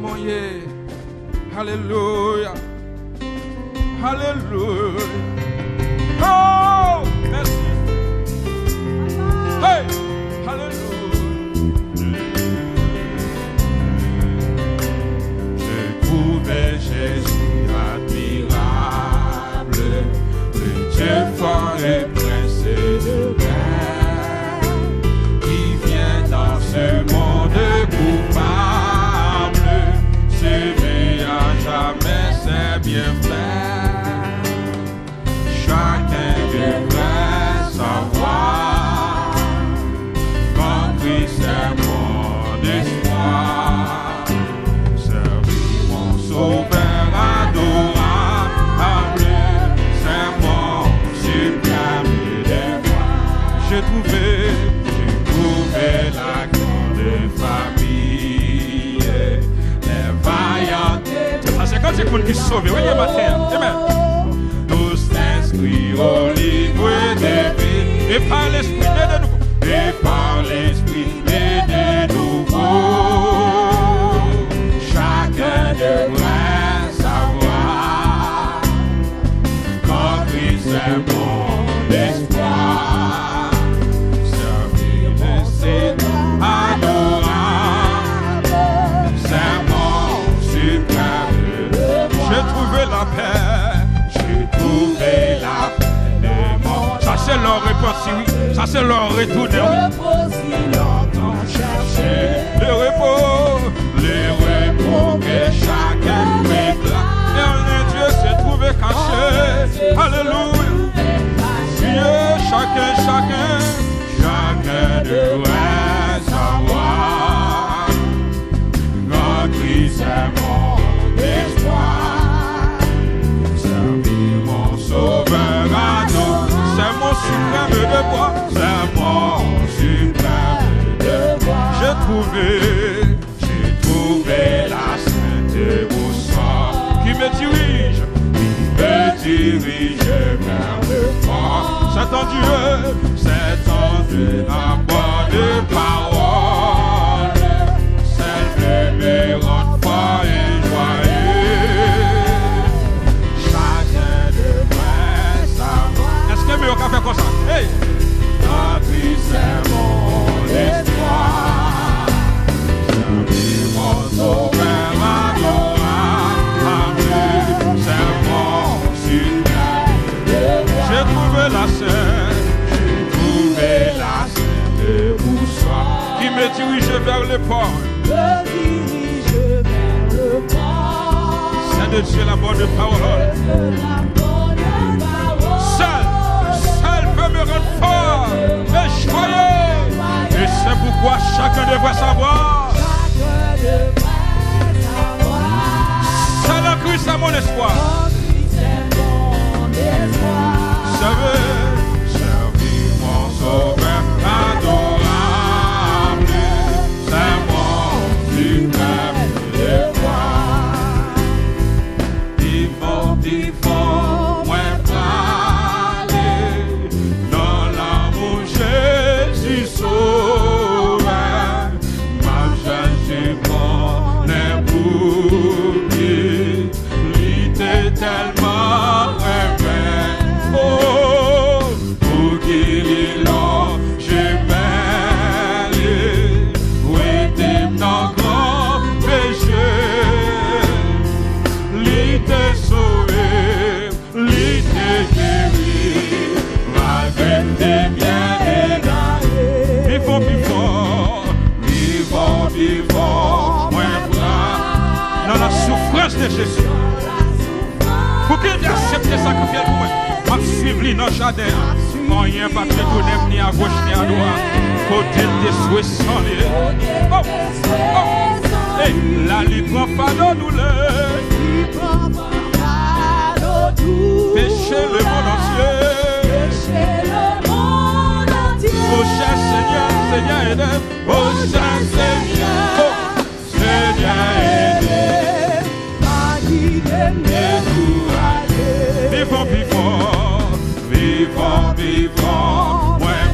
Come on, yeah. Hallelujah. Hallelujah. Oh, merci. Hey, hallelujah. Je trouvais Jésus admirable, le Dieu fort et pressé de paix, qui vient dans ce monde coupable, s'aimer à jamais c'est bien fait. Chacun devrait savoir qu'en Christ est mon espoir. Servir mon sauveur adorable, c'est mon suprême devoir. J'ai trouvé la grande famille, les vaillantes. Ça, c'est quand c'est qu'on qui se sauve, oui, matin. Amen. Tous inscrits au livre des vies, Et par l'esprit de nous. et par l'esprit de nouveau. Chacun devrait savoir qu'en Christ est mon espoir. Servir le Seigneur adorable, c'est mon suprême devoir. J'ai trouvé la paix. J'ai trouvé la paix de mon. Ça, c'est leur réponse, oui. Ça, c'est leur retour. Si longtemps cherché Le repos. que chacun réclame. Et en Dieu s'est trouvé caché. Alléluia. Dieu, chacun. Chacun devrait savoir que Christ est mon espoir. Servir mon sauveur adorable, C'est mon suprême devoir. c'est mon suprême devoir. J'ai trouvé la sainte boussole Qui me dirige. me dirige vers le fort. C'est en Dieu. C'est en Dieu la bonne parole, celle me rend fort et joyeux. Chacun devrait savoir Est-ce que mieux qu'à faire comme ça? Hey! que Christ est mon espoir. Servir mon sauveur adorable, c'est mon suprême devoir. J'ai trouvé la scène J'ai trouvé la sainte boussole qui me dirige vers le port. me dirige vers le port. C'est de Dieu la bonne parole. Seul peut me rendre fort et joyeux. Et c'est pourquoi chacun devrait savoir. C'est le Christ à mon espoir. Servir mon sauveur adorable, c'est mon suprême devoir. Vivons, moins parler dans l'amour Jésus sauve. Ma Jésus mon époux, il était tellement aimé. Oh, pour qu'il longe mêlé, oui, t'es dans grand péché. L'ité sauvé, l'ité guéri, malgré tes biens égarés. Vivons, moins bras Dans la souffrance de Jésus. Pour qu'il accepte le sacrifice pour moi. Je suis suivi dans le jardin. Quand il y a un papier tourné ni à gauche ni à droite. Côté des souhaits sans les. Oh, oh. Hey, la libre fardeau nous péché le monde entier. Oh cher Seigneur, aide. Oh cher Seigneur, oh Seigneur, aide. Vivons, ouais.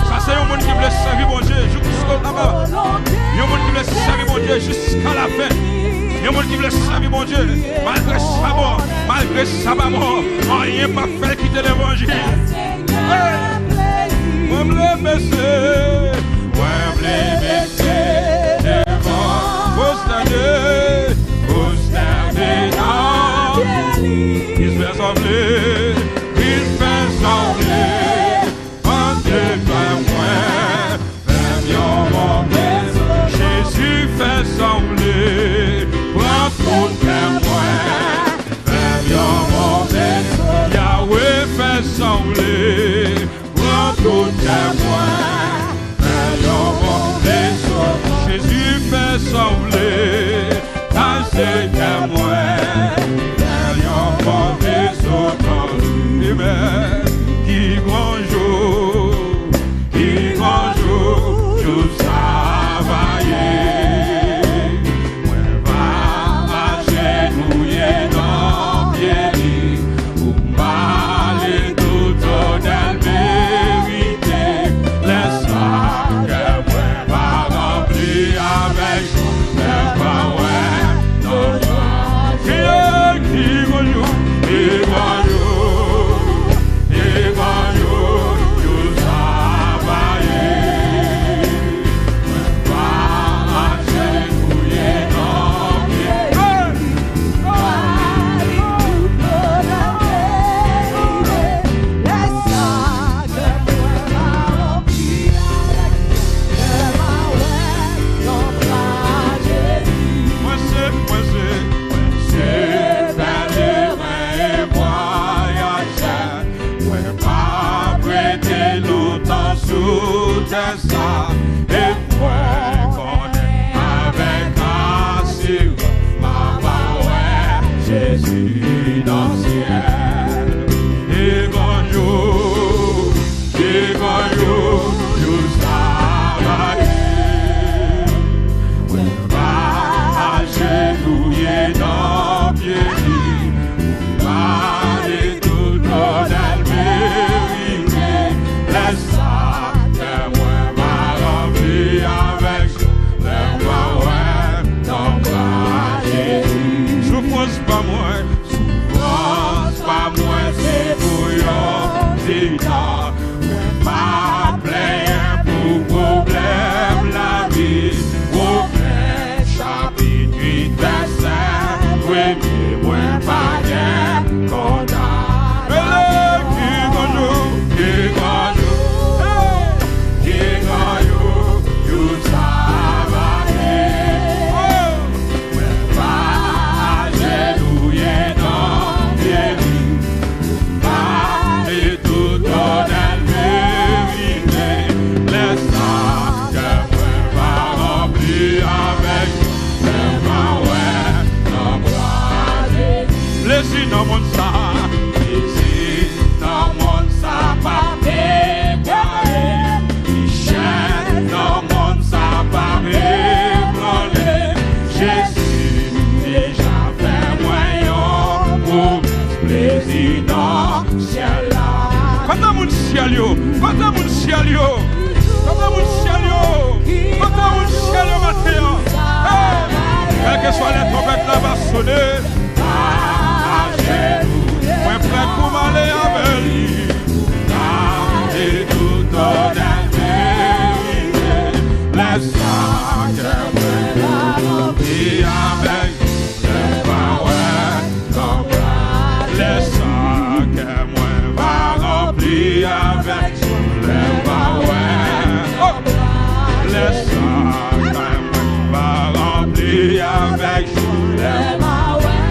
Ça c'est un monde qui veut servir mon Dieu jusqu'au là-bas. Il y a un monde qui veut servir mon Dieu jusqu'à la fin. Il y a des gens qui veulent servir mon Dieu. Malgré ça, bon, malgré ça, pas bon. Rien pas fait quitter l'évangile. Moi, me le baisser. Moi, me le baisser. Devant vos stades. Vos stades. Il se fait sembler. Il fait sembler. En deux fois moins. Jésus fait sembler. Prends tout témoin. Yahweh fait sembler. Prends tout témoin. Jésus fait sembler. Dans ses témoins. Qui grand jour, je travaille. Moi, va agenouiller dans pied, pour m'aller tout honnête vérité. Laisse-moi que moi va remplir avec le power. Non, qui grand jour, ça, et moi connais avec assurance ma parole, Jésus dans le ciel. Et quand je travaille, on va agenouiller dans le pied, parler tout honnête vérité, laisse ça. Avec le power, ton bras, Jésus. Souffrance pas moi, c'est bouillon, c'est temps. Pas plaire pour problème la vie, problème chapitre 8, verset, oui, moi pas bien, condamné. Qui bonjour. Laissez dans mon sac, laissez dans mon sac, pas débarré. Michel dans mon sac, pas ébranlé. Jésus déjà fait moyen pour plaisir dans le ciel là. Quand mon ciel yo, quand mon ciel yo, quand mon ciel yo, quand mon ciel yo matin. Quelle que soit les trompettes là va sonner. Moi prêt pour m'aller avec lui. Et tout dans la vérité. Laisse-moi que moi remplir avec le power. Laisse-moi que moi va remplir avec le power. Laisse-moi que moi va remplir avec le power.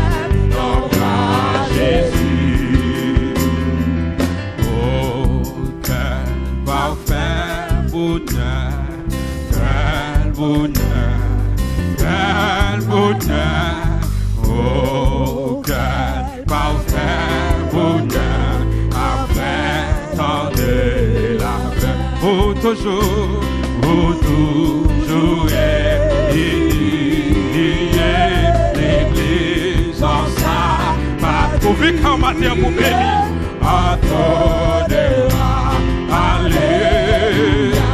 Jésus, oh, quel parfait bonheur, quel bonheur, quel bonheur, oh, quel parfait bonheur, après tant de la paix, oh, toujours, l'église en ça. Pour vivre en matière pour bénir, attendez-la, alléluia,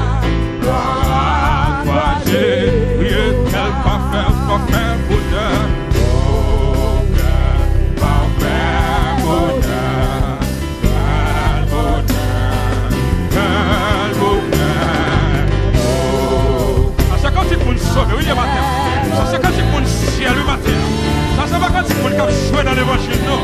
gloire à toi, Jésus, quel parfait bonheur, dans l'évangile, non?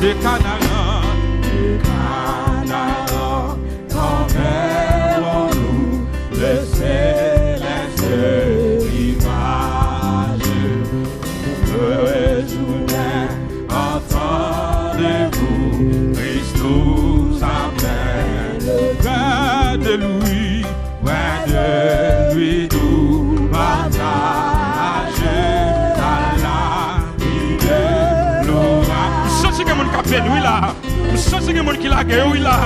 De Canaan, enverrons-nous le céleste image. Rejoignez, entendez-vous, Christ nous appelle. Loin de lui, nous partager à la vie de gloire. Je sens que mon capé oui là. Je sens que mon qui la gueule oui là.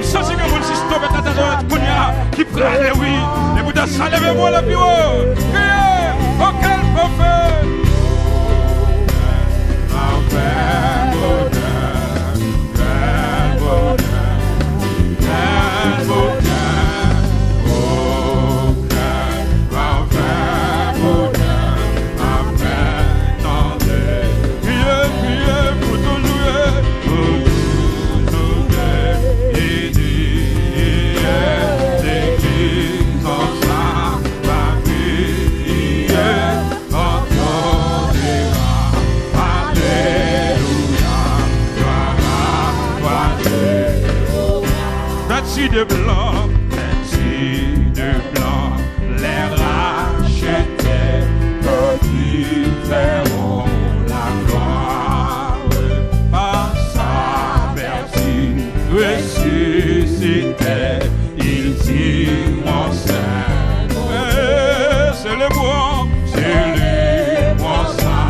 Je sens que mon système est qui prend oui. Les bouddhas ça lève-moi le plus haut. Criez, oh quel prophète. De blanc, les rachetés, quand ils verront la gloire, par sa vertu ressuscité, ils diront c'est le bon, sa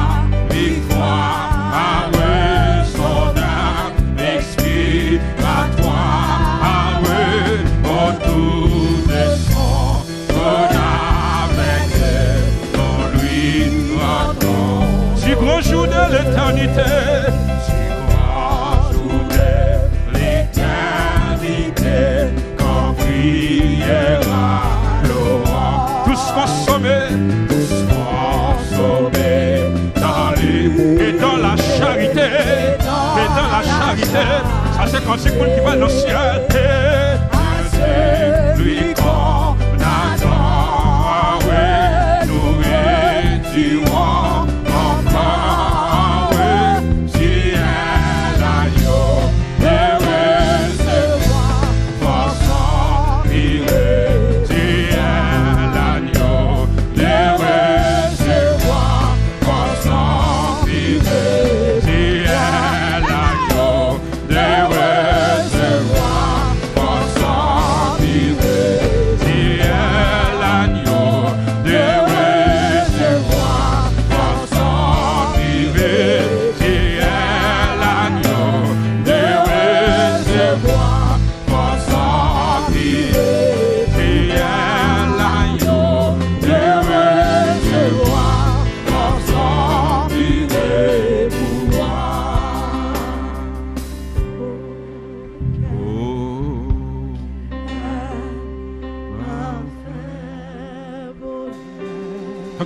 victoire, avec son âme expiratoire. Grand jour de l'éternité, quand priera Laurent, tous consommés dans lui et dans la charité, ça c'est quand c'est qu'on qui va dans le ciel, c'est lui qu'on attend, nous réduirons.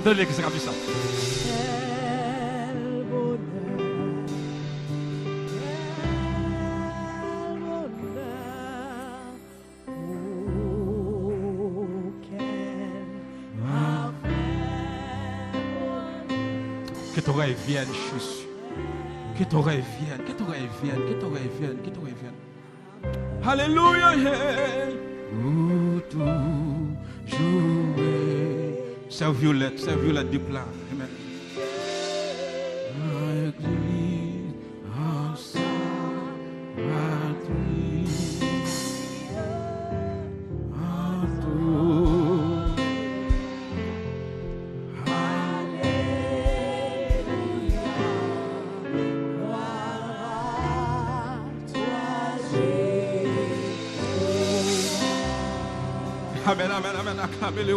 Donne-les que c'est comme ça. Que ton rêve vienne, Jésus. Que ton rêve vienne, que ton rêve vienne, que ton rêve vienne, que ton rêve vienne. Alléluia, yeah. C'est violette du plat. Amen. Amen, amen, amen. Acclamez-le,